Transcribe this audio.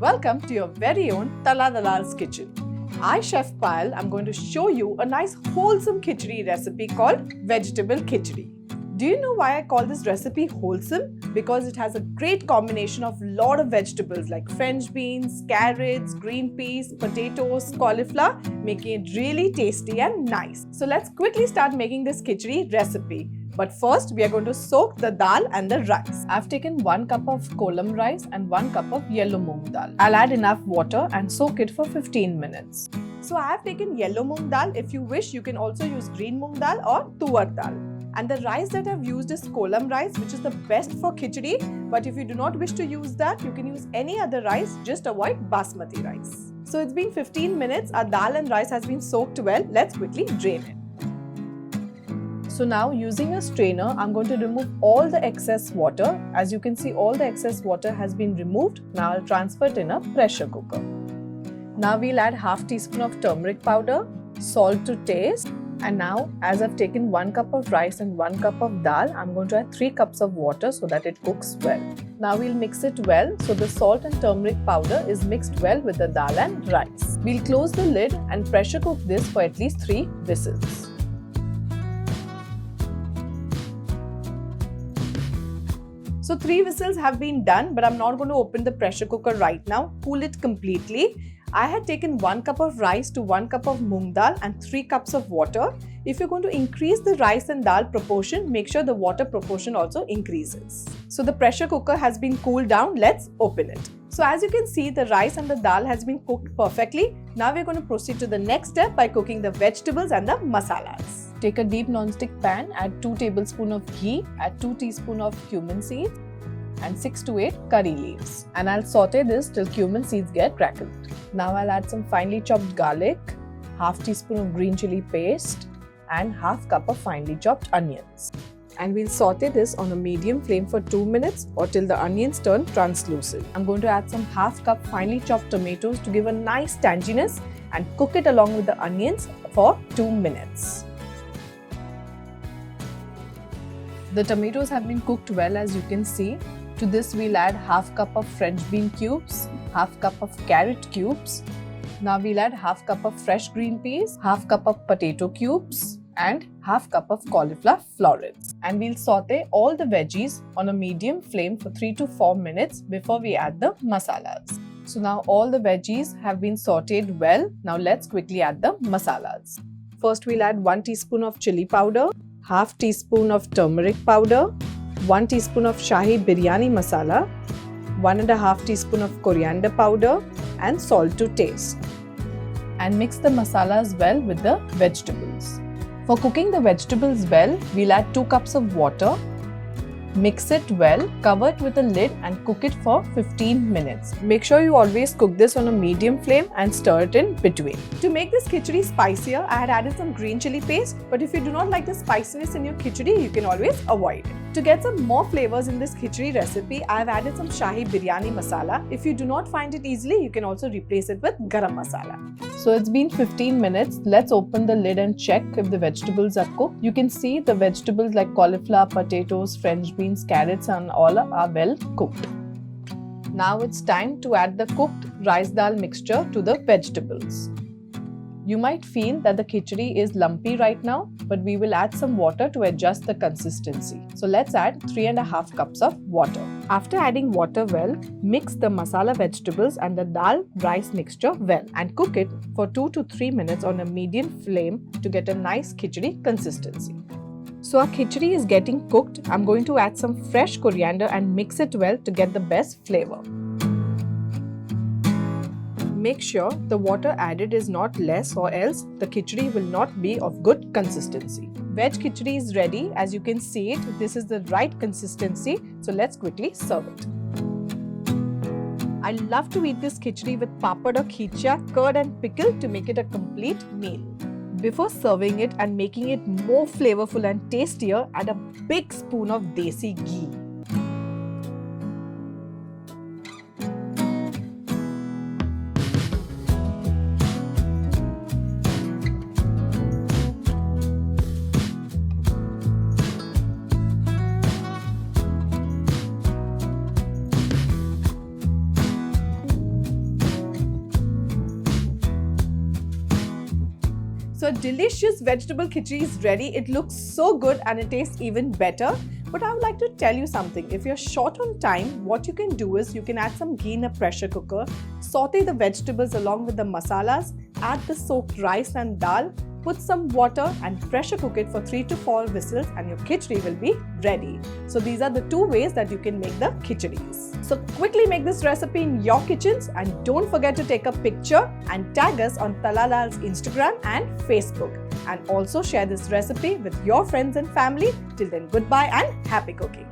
welcome to your very own Tala Dalal's kitchen. I, Chef Payal, am going to show you a nice wholesome khichdi recipe called vegetable khichdi. Do you know why I call this recipe wholesome? Because it has a great combination of lot of vegetables like French beans, carrots, green peas, potatoes, cauliflower, making it really tasty and nice. So let's quickly start making this khichdi recipe. But first, we are going to soak the dal and the rice. I've taken 1 cup of kolam rice and 1 cup of yellow moong dal. I'll add enough water and soak it for 15 minutes. So I have taken yellow moong dal. If you wish, you can also use green moong dal or tuar dal. And the rice that I've used is kolam rice, which is the best for khichdi. But if you do not wish to use that, you can use any other rice. Just avoid basmati rice. So it's been 15 minutes. Our dal and rice has been soaked well. Let's quickly drain it. So now using a strainer, I'm going to remove all the excess water. As you can see, all the excess water has been removed. Now I'll transfer it in a pressure cooker. Now we'll add half teaspoon of turmeric powder, salt to taste. And now, as I've taken 1 cup of rice and 1 cup of dal, I'm going to add 3 cups of water so that it cooks well. Now we'll mix it well so the salt and turmeric powder is mixed well with the dal and rice. We'll close the lid and pressure cook this for at least 3 whistles. So 3 whistles have been done, but I'm not going to open the pressure cooker right now. Cool it completely. I had taken 1 cup of rice to 1 cup of moong dal and 3 cups of water. If you're going to increase the rice and dal proportion, make sure the water proportion also increases. So the pressure cooker has been cooled down. Let's open it. So as you can see, the rice and the dal has been cooked perfectly. Now we're going to proceed to the next step by cooking the vegetables and the masalas. Take a deep non-stick pan, add 2 tablespoons of ghee, add 2 teaspoons of cumin seeds and 6 to 8 curry leaves. And I'll saute this till cumin seeds get crackled. Now I'll add some finely chopped garlic, half teaspoon of green chili paste and half cup of finely chopped onions. And we'll saute this on a medium flame for 2 minutes or till the onions turn translucent. I'm going to add some half cup finely chopped tomatoes to give a nice tanginess and cook it along with the onions for 2 minutes. The tomatoes have been cooked well, as you can see. To this we'll add half cup of French bean cubes, half cup of carrot cubes. Now we'll add half cup of fresh green peas, half cup of potato cubes and half cup of cauliflower florets. And we'll saute all the veggies on a medium flame for 3 to 4 minutes before we add the masalas. So now all the veggies have been sauteed well. Now let's quickly add the masalas. First we'll add 1 teaspoon of chili powder, half teaspoon of turmeric powder, 1 teaspoon of Shahi Biryani Masala, 1.5 teaspoon of coriander powder and salt to taste. And mix the masalas well with the vegetables. For cooking the vegetables well, we'll add 2 cups of water. Mix it well, cover it with a lid and cook it for 15 minutes. Make sure you always cook this on a medium flame and stir it in between. To make this khichdi spicier, I had added some green chili paste, but if you do not like the spiciness in your khichdi, you can always avoid it. To get some more flavors in this khichdi recipe, I have added some Shahi Biryani Masala. If you do not find it easily, you can also replace it with Garam Masala. So it's been 15 minutes. Let's open the lid and check if the vegetables are cooked. You can see the vegetables like cauliflower, potatoes, French beans, carrots and all are well cooked. Now it's time to add the cooked rice dal mixture to the vegetables. You might feel that the khichdi is lumpy right now, but we will add some water to adjust the consistency. So let's add 3.5 cups of water. After adding water well, mix the masala vegetables and the dal rice mixture well and cook it for 2 to 3 minutes on a medium flame to get a nice khichdi consistency. So our khichdi is getting cooked. I'm going to add some fresh coriander and mix it well to get the best flavor. Make sure the water added is not less or else the khichdi will not be of good consistency. Veg khichdi is ready. As you can see it, this is the right consistency. So let's quickly serve it. I love to eat this khichdi with papad or khicha, curd and pickle to make it a complete meal. Before serving it and making it more flavorful and tastier, add a big spoon of desi ghee. So delicious vegetable khichdi is ready. It looks so good and it tastes even better. But I would like to tell you something. If you're short on time, what you can do is you can add some ghee in a pressure cooker, saute the vegetables along with the masalas, add the soaked rice and dal, put some water and pressure cook it for 3 to 4 whistles and your khichdi will be ready. So these are the 2 ways that you can make the khichdis. So quickly make this recipe in your kitchens and don't forget to take a picture and tag us on Talalal's Instagram and Facebook. And also share this recipe with your friends and family. Till then, goodbye and happy cooking.